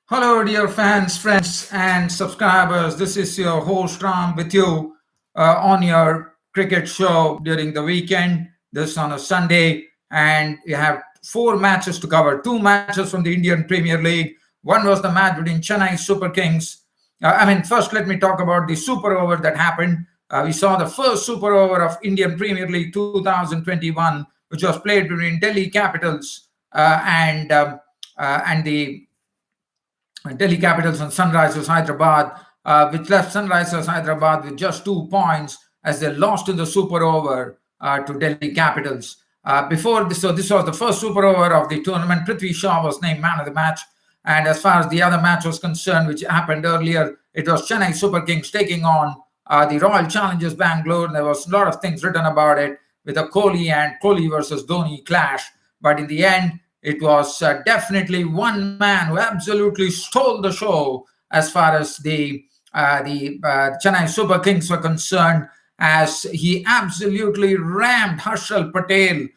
Hello, dear fans, friends, and subscribers. This is your host Ram with you on your cricket show during the weekend. This on a Sunday, and we have four matches to cover. Two matches from the Indian Premier League. One was the match between Chennai Super Kings. First, let me talk about the super over that happened. We saw the first super over of Indian Premier League 2021, which was played between Delhi Capitals and the Delhi Capitals and Sunrisers Hyderabad, which left Sunrisers Hyderabad with just 2 points as they lost in the super over to Delhi Capitals. Before this, so this was the first super over of the tournament. Prithvi Shaw was named man of the match. And as far as the other match was concerned, which happened earlier, it was Chennai Super Kings taking on the Royal Challengers Bangalore. There was a lot of things written about it with a Kohli versus Dhoni clash. But in the end, it was definitely one man who absolutely stole the show as far as the Chennai Super Kings were concerned, as he absolutely rammed Harshal Patel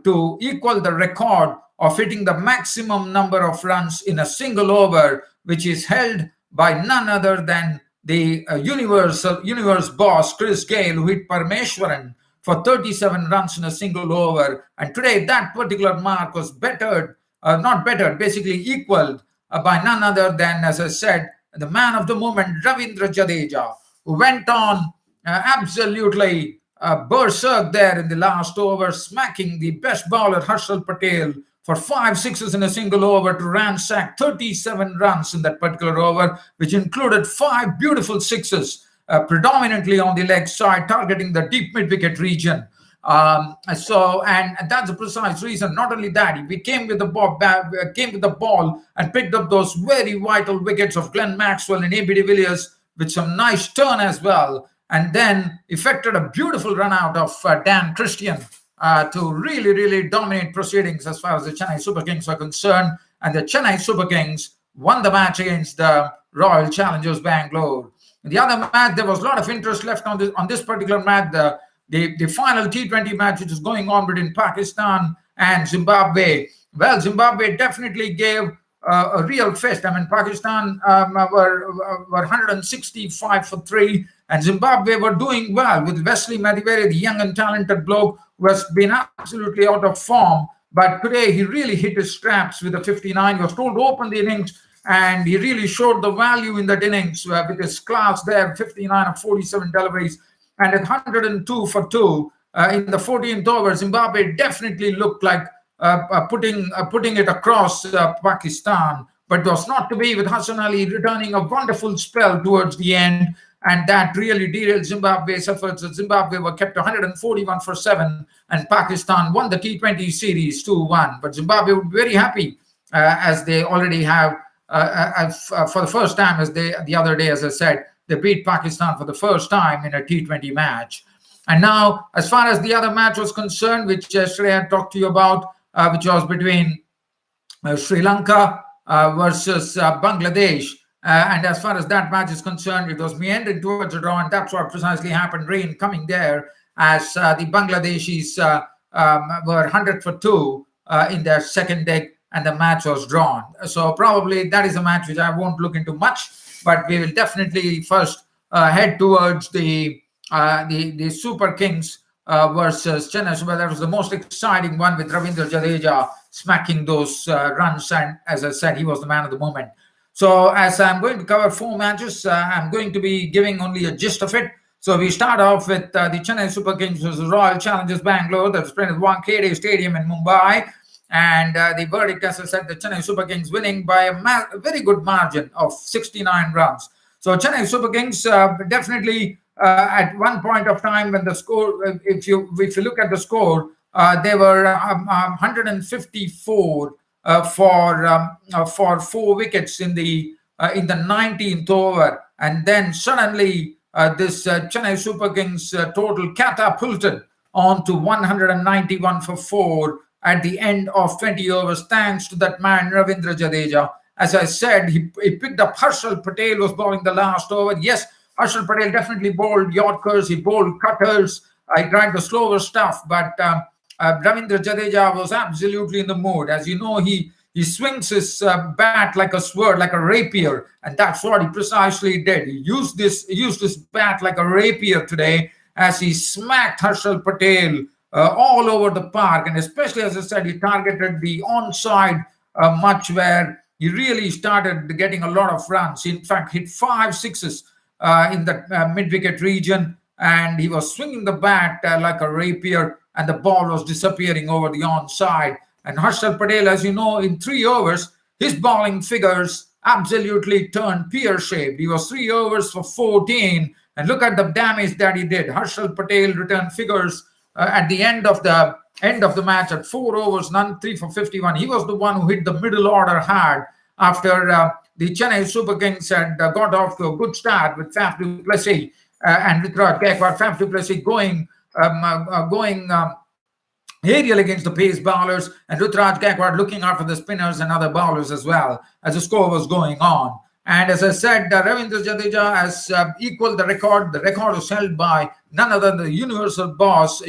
to equal the record of hitting the maximum number of runs in a single over, which is held by none other than the universe boss Chris Gale, who hit Parmeshwaran for 37 runs in a single over. And today, that particular mark was basically equaled by none other than, as I said, the man of the moment, Ravindra Jadeja, who went on absolutely berserk there in the last over, smacking the best bowler, Harshal Patel, for 5 sixes in a single over to ransack 37 runs in that particular over, which included 5 beautiful sixes, predominantly on the leg side, targeting the deep mid-wicket region. And that's the precise reason. Not only that, he came with the ball and picked up those very vital wickets of Glenn Maxwell and AB de Villiers with some nice turn as well, and then effected a beautiful run out of Dan Christian to really dominate proceedings as far as the Chennai Super Kings are concerned. And the Chennai Super Kings won the match against the Royal Challengers Bangalore. In the other match, there was a lot of interest left on this particular match, the final T20 match, which is going on between Pakistan and Zimbabwe. Well, Zimbabwe definitely gave a real fist. I mean, Pakistan were 165 for 3, and Zimbabwe were doing well with Wesley Madiveri, the young and talented bloke who has been absolutely out of form. But today, he really hit his straps with a 59. He was told to open the innings, and he really showed the value in that innings with his class there, 59 of 47 deliveries. And at 102 for 2 in the 14th over, Zimbabwe definitely looked like putting it across Pakistan. But it was not to be, with Hassan Ali returning a wonderful spell towards the end. And that really derailed Zimbabwe's efforts. Zimbabwe were kept 141 for 7, and Pakistan won the T20 series 2-1. But Zimbabwe would be very happy as they already have for the first time, as the other day, as I said, they beat Pakistan for the first time in a T20 match. And now, as far as the other match was concerned, which yesterday I talked to you about, which was between Sri Lanka versus Bangladesh. And as far as that match is concerned, it was meandering towards a draw, and that's what precisely happened. Rain coming there as the Bangladeshis were 100 for 2 in their second leg, and the match was drawn. So probably that is a match which I won't look into much, but we will definitely first head towards the Super Kings versus Chennai. So that was the most exciting one, with Ravindra Jadeja smacking those runs, and as I said, he was the man of the moment. So as I'm going to cover 4 matches, I'm going to be giving only a gist of it. So we start off with the Chennai Super Kings versus Royal Challengers Bangalore. That's played at Wankhede Stadium in Mumbai. And the verdict, as I said, the Chennai Super Kings winning by a very good margin of 69 runs. So Chennai Super Kings definitely at one point of time, when the score, if you look at the score, they were 154 for 4 wickets in the 19th over, and then suddenly this Chennai Super Kings total catapulted on to 191 for 4 at the end of 20 overs, thanks to that man Ravindra Jadeja. As I said, he picked up Harshal Patel, was bowling the last over. Yes, Harshal Patel definitely bowled Yorkers, he bowled cutters, he tried the slower stuff, but Ravindra Jadeja was absolutely in the mood. As you know, he He swings his bat like a sword, like a rapier, and that's what he precisely did. He used his bat like a rapier today as he smacked Harshal Patel all over the park, and especially, as I said, he targeted the onside much, where he really started getting a lot of runs. He, in fact, hit 5 sixes in the mid-wicket region, and he was swinging the bat like a rapier, and the ball was disappearing over the onside. And Harshal Patel, as you know, in 3 overs, his bowling figures absolutely turned pear-shaped. He was 3 overs for 14, and look at the damage that he did. Harshal Patel returned figures at the end of the match at 4 overs, none, 3 for 51. He was the one who hit the middle order hard after the Chennai Super Kings had got off to a good start with Faf du Plessis and Ravindra Jadeja. Faf du Plessis going aerial against the pace bowlers, and Rutraj Gaikwad looking out for the spinners and other bowlers as well as the score was going on. And as I said, Ravindra Jadeja has equaled the record. The record was held by none other than the universe boss,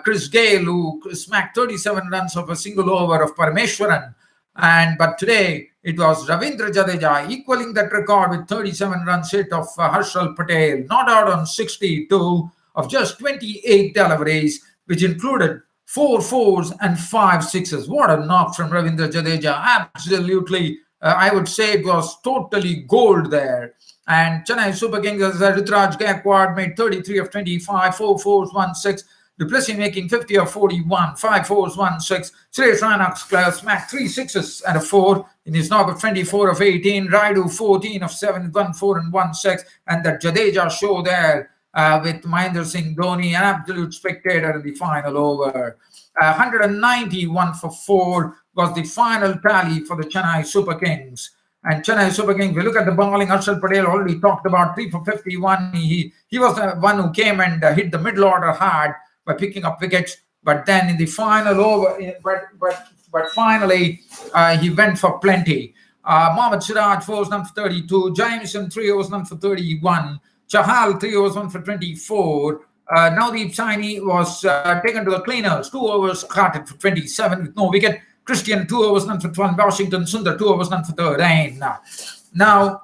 Chris Gale, who smacked 37 runs of a single over of Parameshwaran. But today it was Ravindra Jadeja equaling that record with 37 runs hit of Harshal Patel, not out on 62 of just 28 deliveries, which included 4 fours and 5 sixes. What a knock from Ravindra Jadeja. Absolutely, I would say it was totally gold there. And Chennai Super Kings, as Rutraj Gaikwad made 33 of 25, 4 fours, 1 6. Du Plessis making 50 of 41, 5 fours, 1 6. Suresh Raina smacked 3 sixes and a 4 in his knock of 24 of 18. Raidu 14 of 7, 1 4 and 1 6. And the Jadeja show there with Mahendra Singh Dhoni, an absolute spectator in the final over. 191 for 4 was the final tally for the Chennai Super Kings. And Chennai Super Kings, we look at the bowling. Harshal Patel already talked about 3 for 51. He was the one who came and hit the middle order hard by picking up wickets. But then in the final over, but finally he went for plenty. Mohammad Siraj 4 overs, none for 32. Jamieson 3 overs, none for 31. Chahal 3 overs, 1 for 24. Navdeep Saini was taken to the cleaners. 2 overs, started for 27 with no wicket. Christian 2 overs, none for 12. Washington Sundar 2 overs, none for 13. Now,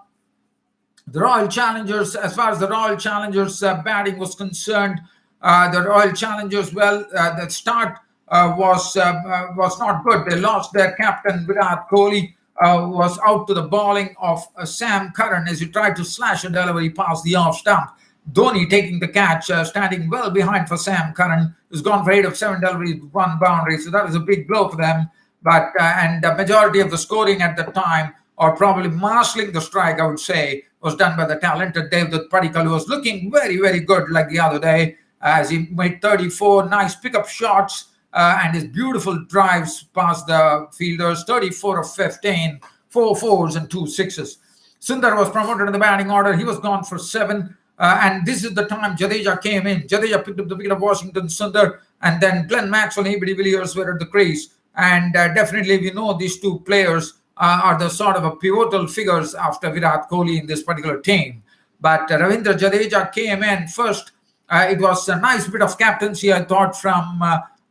the Royal Challengers, as far as the Royal Challengers batting was concerned, the Royal Challengers, the start was not good. They lost their captain Virat Kohli, was out to the bowling of Sam Curran as he tried to slash a delivery past the off stump. Dhoni taking the catch, standing well behind for Sam Curran, who's gone for 8 of 7 deliveries, 1 boundary. So that was a big blow for them. But and the majority of the scoring at the time, or probably marshalling the strike, I would say, was done by the talented Devdutt Padikkal, who was looking very, very good like the other day, as he made 34 nice pickup shots and his beautiful drives past the fielders. 34 of 15, 4 fours and 2 sixes. Sundar was promoted in the batting order. He was gone for 7. And this is the time Jadeja came in. Jadeja picked up the wicket of Washington Sundar, and then Glenn Maxwell and A.B. de Villiers were at the crease. And definitely we know these two players are the sort of a pivotal figures after Virat Kohli in this particular team. But Ravindra Jadeja came in first. It was a nice bit of captaincy, I thought, from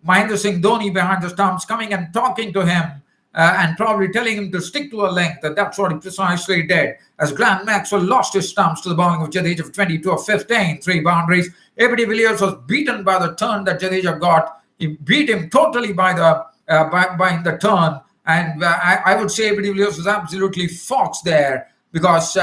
Mahendra Singh Dhoni behind the stumps, coming and talking to him and probably telling him to stick to a length. And that's what he precisely did. As Glenn Maxwell lost his stumps to the bowling of Jadeja for 22 of 15, 3 boundaries. A.B. de Villiers was beaten by the turn that Jadeja got. He beat him totally by the turn, and I would say A.B. de Villiers was absolutely foxed there because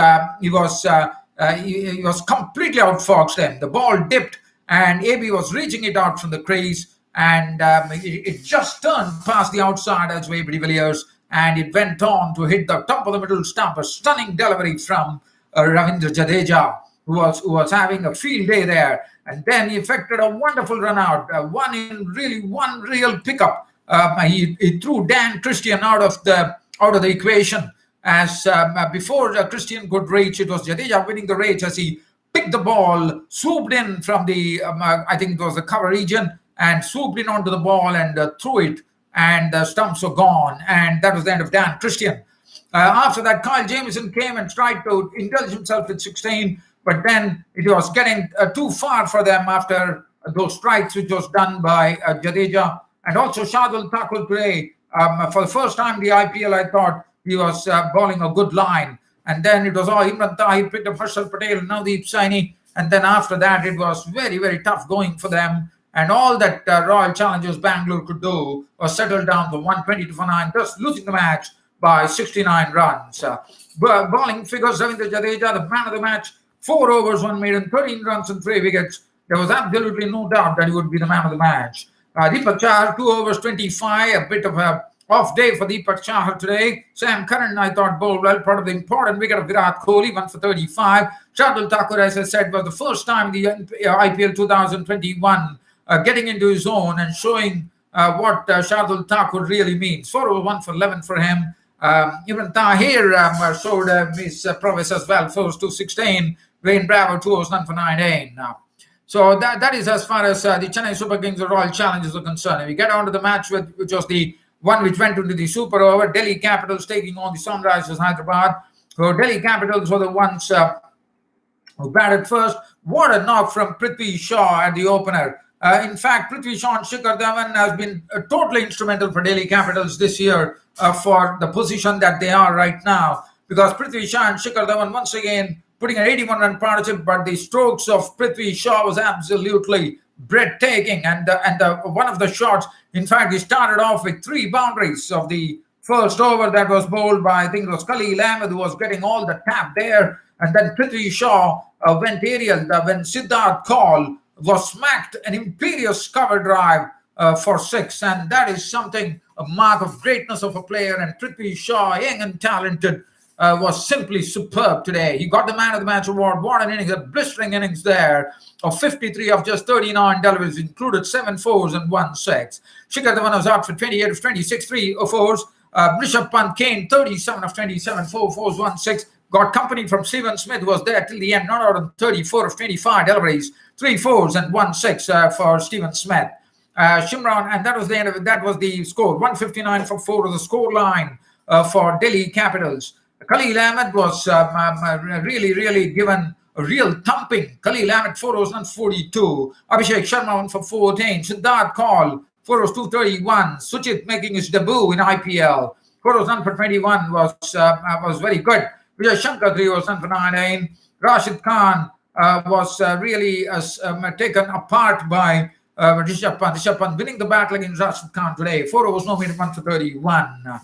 he was completely outfoxed him. The ball dipped, and A.B. was reaching it out from the crease, and it just turned past the outside as A.B. de Villiers, and it went on to hit the top of the middle stump. A stunning delivery from Ravindra Jadeja, who was having a field day there, and then he effected a wonderful run out, one real pickup. He threw Dan Christian out of the equation, as before Christian could reach. It was Jadeja winning the race as he picked the ball, swooped in from the I think it was the cover region, and swooped in onto the ball and threw it, and the stumps were gone, and that was the end of Dan Christian. After that, Kyle Jamieson came and tried to indulge himself with 16, but then it was getting too far for them after those strikes which was done by Jadeja. And also Shardul Thakur today For the first time in the IPL, I thought he was bowling a good line. And then it was all Imran Tahir, he picked up Harshal Patel, Navdeep Saini. And then after that, it was very, very tough going for them. And all that Royal Challengers Bangalore could do was settle down for 120 for 9, just losing the match by 69 runs. Bowling figures, Ravindra Jadeja, the man of the match, 4 overs, 1 maiden, 13 runs and 3 wickets. There was absolutely no doubt that he would be the man of the match. Deepak Chahar, 2 overs, 25, a bit of a off day for Deepak Chahar today. Sam Curran, I thought, bowled well, part of the important wicket of Virat Kohli, 1 for 35. Shardul Thakur, as I said, was the first time in the IPL 2021 getting into his own and showing what Shardul Thakur really means. 4 over 1 for 11 for him. Imran Tahir showed his prowess as well. 4 overs 216. Wayne Bravo 2 overs none for 19. So that is as far as the Chennai Super Kings Royal Challengers are concerned. If we get on to the match, which was the one which went into the super over, Delhi Capitals taking on the Sunrisers Hyderabad. So Delhi Capitals were the ones who batted first. What a knock from Prithvi Shaw at the opener. In fact, Prithvi Shaw and Shikhar Dhawan has been totally instrumental for Delhi Capitals this year for the position that they are right now. Because Prithvi Shaw and Shikhar Dhawan once again putting an 81-run partnership, but the strokes of Prithvi Shaw was absolutely breathtaking. And one of the shots, in fact, he started off with 3 boundaries of the first over that was bowled by, I think it was Khalil Ahmed, who was getting all the tap there. And then Prithvi Shaw went aerial when Siddharth Kaul was smacked an imperious cover drive for 6. And that is something, a mark of greatness of a player. And Prithvi Shaw, young and talented, was simply superb today. He got the man of the match award. What an innings, a blistering innings there of 53 of just 39 deliveries, included 7 fours and 1 6. Shikhar Dhawan was out for 28 of 26, 3 fours. Rishabh Pant came 37 of 27, 4 fours, 1 6. Got company from Stephen Smith, who was there till the end, not out of 34 of 25 deliveries, 3 fours and 1 6 for Stephen Smith. Shimron, and that was the end of it. That was the score. 159 for 4 of the score line for Delhi Capitals. Khalil Ahmed was really given a real thumping. Khalil Ahmed, 4 overs, none 42. Abhishek Sharma, 1 for 14. Siddharth Kaul, 4 overs, 231. Suchit making his debut in IPL. 4 overs, none for 21 was very good. Vijay Shankar, 3 overs, none for 19. Rashid Khan was really taken apart by Rishabh Pant. Rishabh Pant winning the battle against Rashid Khan today. 4 overs, no made, 1 for 31.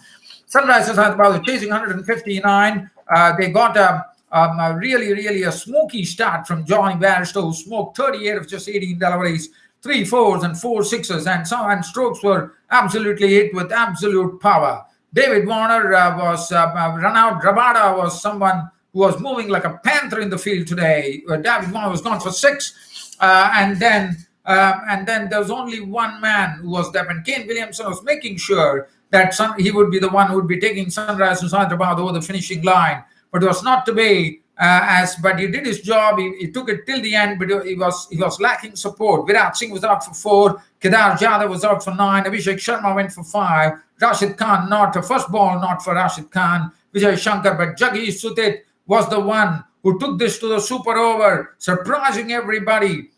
Sunrisers Hyderabad were chasing 159. They got a really a smoky start from Johnny Barrister, who smoked 38 of just 18 deliveries, 3 fours and 4 sixes, and strokes were absolutely hit with absolute power. David Warner was run out. Rabada was someone who was moving like a panther in the field today. David Warner was gone for 6, and then there was only one man who was there, and Kane Williamson was making sure that he would be the one who would be taking Sunrisers Hyderabad over the finishing line. But it was not to be, but he did his job. He took it till the end, but he was lacking support. Virat Singh was out for 4. Kedar Jadhav was out for 9. Abhishek Sharma went for 5. Rashid Khan, not a first ball, not for Rashid Khan. Vijay Shankar, but Jagdish Sutit was the one who took this to the super over, surprising everybody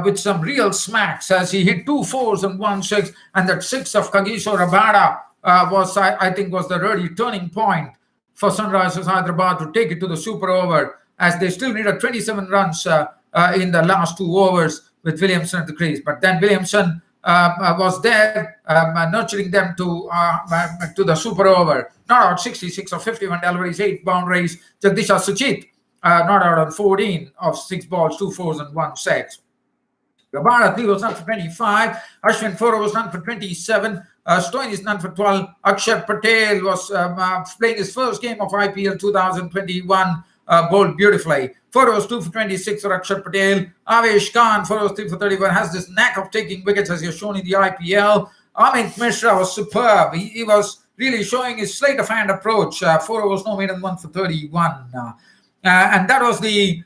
with some real smacks as he hit 2 fours and 1 6. And that 6 of Kagiso Rabada I think was the really turning point for Sunrisers Hyderabad to take it to the super over, as they still needed 27 runs in the last 2 overs with Williamson at the crease. But then Williamson was there nurturing them to the super over. Not out 66 of 51 deliveries, 8 boundaries. Jagdisha Suchit not out on 14 of 6 balls, 2 fours and 1 6. Rabada 3 was none for 25. Ashwin 4 was none for 27. Stoin is none for 12. Akshar Patel was playing his first game of IPL 2021. Bowled beautifully. 4 overs 2 for 26 for Akshar Patel. Avesh Khan 4 overs 3 for 31 has this knack of taking wickets, as he has shown in the IPL. Amit Mishra was superb. He was really showing his sleight of hand approach. 4 overs no made and 1 for 31. And that was the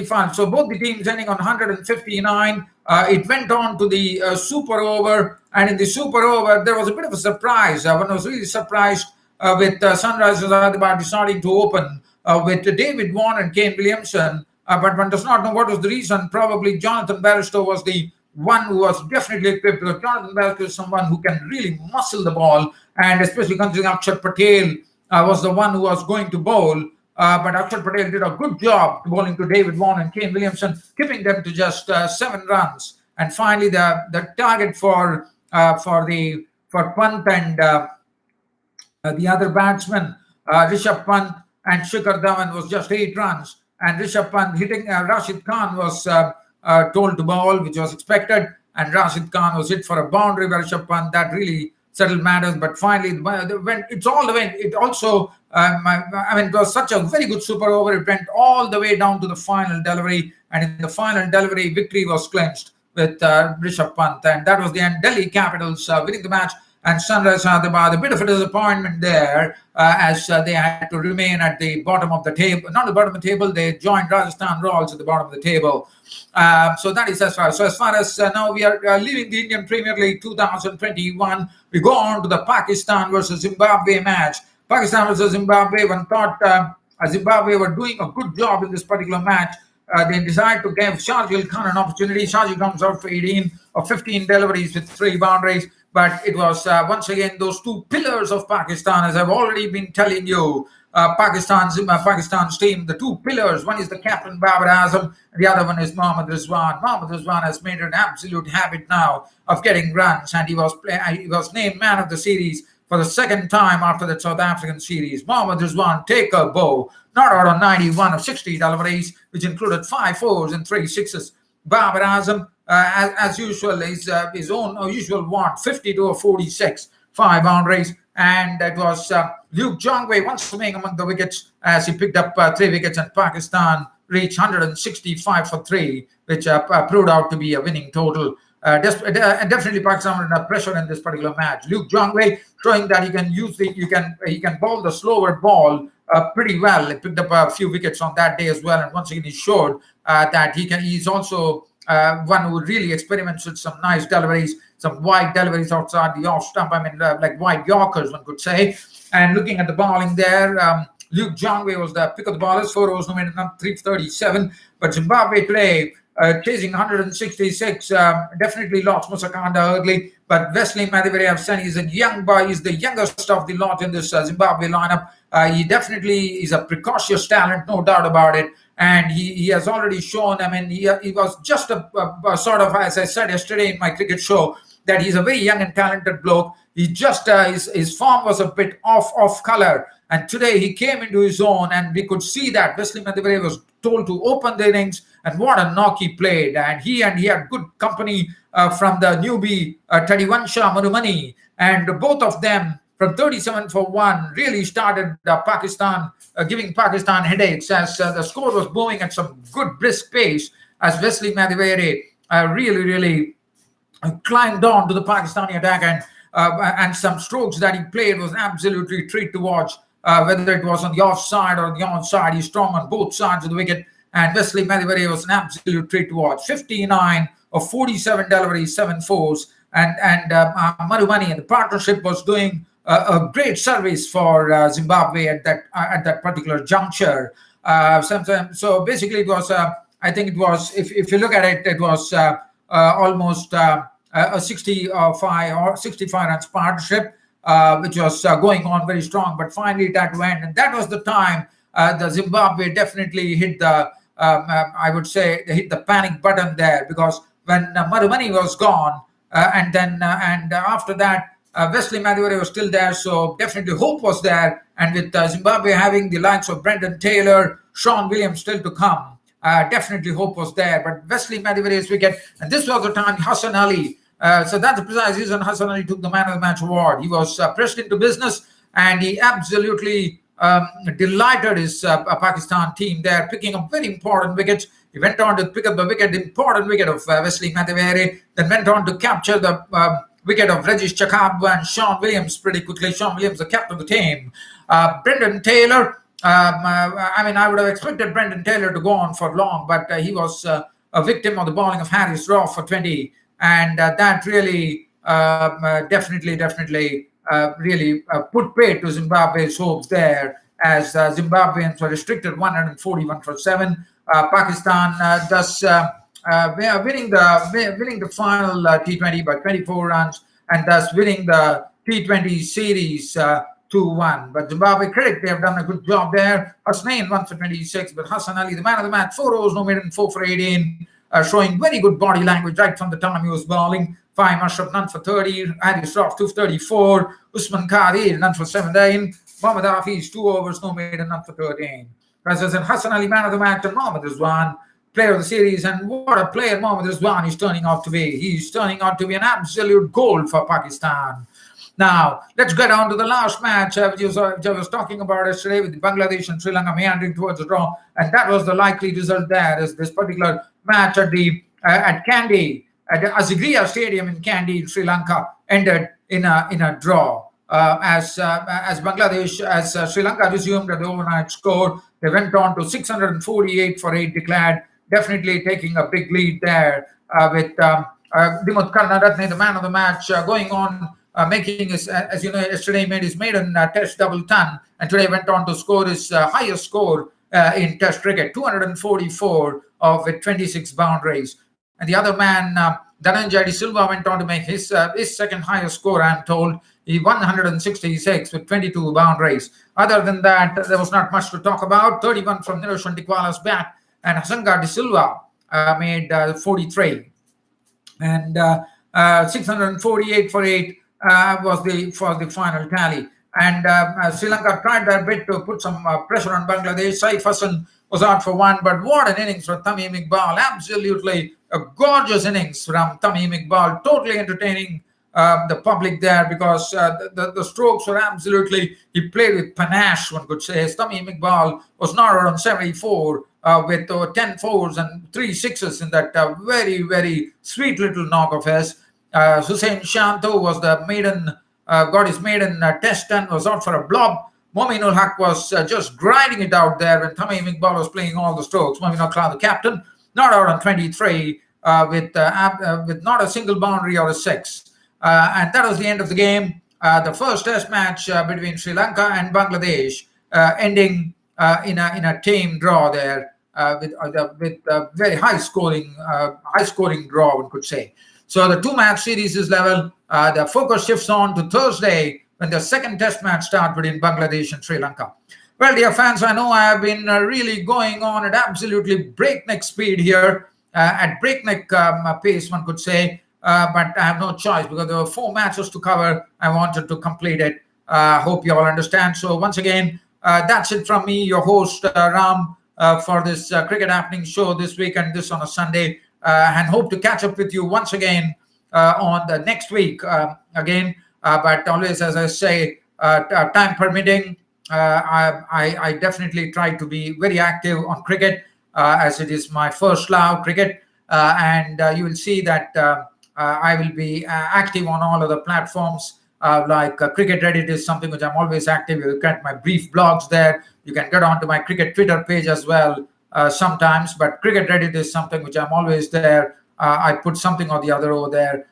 fun. So both the teams ending on 159. It went on to the super over, and in the super over there was a bit of a surprise. One was really surprised with Sunrisers Hyderabad deciding to open with David Warner and Kane Williamson, but one does not know what was the reason. Probably Jonathan Barrister was the one who was definitely equipped, because Jonathan Belk is someone who can really muscle the ball, and especially considering Harshal Patel was the one who was going to bowl. But Harshal Patel did a good job bowling to David Vaughan and Kane Williamson, keeping them to just 7 runs. And finally, the target for Pant and the other batsmen, Rishabh Pant and Shikhar Dhawan, was just 8 runs. And Rishabh Pant hitting Rashid Khan was told to bowl, which was expected. And Rashid Khan was hit for a boundary by Rishabh Pant. That really settled matters. But finally, when it's all the way, it also, it was such a very good super over. It went all the way down to the final delivery. And in the final delivery, victory was clinched with Rishabh Pant. And that was the end. Delhi Capitals winning the match. And Sunrisers Hyderabad, a bit of a disappointment there, as they had to remain at the bottom of the table. Not the bottom of the table, they joined Rajasthan Royals at the bottom of the table. So that is as far. So as far as now we are leaving the Indian Premier League 2021, we go on to the Pakistan versus Zimbabwe match. Pakistan versus Zimbabwe, one thought Zimbabwe were doing a good job in this particular match. They decided to give Shahjil Khan an opportunity. Shahjil comes out for 18 or 15 deliveries with 3 boundaries. But it was once again those 2 pillars of Pakistan, as I've already been telling you. Pakistan's team, the 2 pillars. One is the captain Babar Azam, and the other one is Mohammad Rizwan. Mohammad Rizwan has made an absolute habit now of getting runs, and he was named man of the series for the 2nd time after the South African series. Mohammad Rizwan take a bow, not out on 91 of 60 deliveries, which included 5 fours and 3 sixes. Babar Azam, as usual, his own usual want, 52 of 46, 5 boundaries. And that was Luke Jongway once swimming among the wickets as he picked up 3 wickets, and Pakistan reached 165 for 3, which proved out to be a winning total. Definitely Pakistan under pressure in this particular match. Luke Jongway showing that he can bowl the slower ball pretty well. He picked up a few wickets on that day as well, and once again he showed that he's also one who really experiments with some nice deliveries, some wide deliveries outside the off stump. Like wide Yorkers, one could say. And looking at the bowling there, Luke Jongway was the pick of the ballers, 4 overs, no matter 337. But Zimbabwe today, chasing 166, definitely lost Musakanda early. But Wesley Madhivaria is a young boy. He's the youngest of the lot in this Zimbabwe lineup. He definitely is a precocious talent, no doubt about it. And he has already shown, he was just a sort of, as I said yesterday in my cricket show, that he's a very young and talented bloke. He just, his form was a bit off color. And today he came into his own, and we could see that Wesley Madhivaria was told to open the innings, and what a knock he played. And he had good company from the newbie Tadiwansha Manumani, and both of them from 37 for 1 really started Pakistan, giving Pakistan headaches as the score was moving at some good brisk pace, as Wesley Madhivaria really climbed on to the Pakistani attack, and some strokes that he played was absolutely a treat to watch. Whether it was on the offside or on the onside, he's strong on both sides of the wicket. And Wesley Madhivaria was an absolute treat to watch. 59 of 47 deliveries, 7 fours, and Marumani and the partnership was doing a great service for Zimbabwe at that particular juncture. So basically, it was I think it was, if you look at it, it was almost a 65 or 65 runs partnership, which was going on very strong. But finally, it had to end, and that was the time the Zimbabwe definitely hit the I would say they hit the panic button there, because when Marumani was gone, and after that. Wesley Madhivaria was still there, so definitely hope was there. And with Zimbabwe having the likes of Brendan Taylor, Sean Williams still to come, definitely hope was there. But Wesley Madhivaria's wicket, and this was the time Hassan Ali. So that's the precise reason Hassan Ali took the Man of the Match award. He was pressed into business, and he absolutely delighted his Pakistan team there, picking up very important wickets. He went on to pick up the important wicket of Wesley Madhivaria, then went on to capture the wicket of Regis Chakabwa and Sean Williams pretty quickly. Sean Williams, the captain of the team. Brendan Taylor, I would have expected Brendan Taylor to go on for long, but he was a victim of the bowling of Harris Raw for 20. And that really definitely really put paid to Zimbabwe's hopes there, as Zimbabweans were restricted 141 for 7. Pakistan thus winning the final T20 by 24 runs, and thus winning the T20 series 2-1. But Zimbabwe cricket, they have done a good job there. Hasnain 1 for 26, but Hassan Ali, the man of the match, 4 overs, no maiden, 4 for 18, showing very good body language right from the time he was bowling. 5 Ashraf, none for 30. Haris Roff, 2 for 34. Usman Qadir, none for 17. Mohammad Hafiz, 2 overs, no maiden, none for 13. President Hassan Ali, man of the match, and Mohammad Rizwan, player of the series. And what a player Mohammad Rizwan is turning out to be. He's turning out to be an absolute gold for Pakistan. Now, let's get on to the last match, which I was talking about yesterday with Bangladesh and Sri Lanka meandering towards the draw. And that was the likely result there, is this particular match at Kandy, at the Azagria Stadium in Kandy in Sri Lanka, ended in a draw. As Sri Lanka resumed the overnight score, they went on to 648 for 8 declared, definitely taking a big lead there with Dimut Karnaratne, the man of the match, going on making his, as you know, yesterday made his maiden test double ton, and today went on to score his highest score in test cricket, 244 with 26 boundaries. And the other man, Dhananjay De Silva, went on to make his second highest score, I'm told. He 166 with 22 boundaries. Other than that, there was not much to talk about. 31 from Niroshan Dikwala's bat, and Hasanga De Silva made 43. And 648 for 8 was the final tally. And Sri Lanka tried their bit to put some pressure on Bangladesh. Saif Hassan was out for 1, but what an innings from Tamim Iqbal. Absolutely a gorgeous innings from Tamim Iqbal, totally entertaining the public there, because the strokes were absolutely, he played with panache, one could say. Tamim Iqbal was not around 74 with 10 fours and 3 sixes in that very, very sweet little knock of his. Hussein Shanto was the maiden, got his maiden test and was out for a blob. Mominul Haq was just grinding it out there when Tamim Iqbal was playing all the strokes. Mominul Haq, the captain, not out on 23 with not a single boundary or a 6. And that was the end of the game. The first test match between Sri Lanka and Bangladesh ending in a tame draw there with very high scoring draw, one could say. So the 2-match series is level. The focus shifts on to Thursday when the second test match starts between Bangladesh and Sri Lanka. Well, dear fans, I know I have been really going on at absolutely breakneck speed here, at breakneck pace, one could say. But I have no choice because there were 4 matches to cover. I wanted to complete it. Hope you all understand. So once again, that's it from me, your host, Ram, for this Cricket Happening show this week, and this on a Sunday. And hope to catch up with you once again on the next week again. But always, as I say, time permitting, I definitely try to be very active on cricket, as it is my first love, cricket. And you will see that I will be active on all other platforms. Like Cricket Reddit is something which I'm always active. You get my brief blogs there. You can get onto my cricket Twitter page as well sometimes. But Cricket Reddit is something which I'm always there. I put something or the other over there.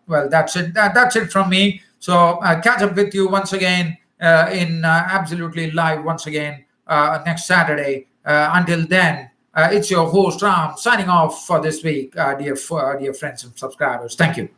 Well, that's it. That's it from me. So catch up with you once again in absolutely live once again next Saturday. Until then, it's your host Ram signing off for this week, dear friends and subscribers. Thank you.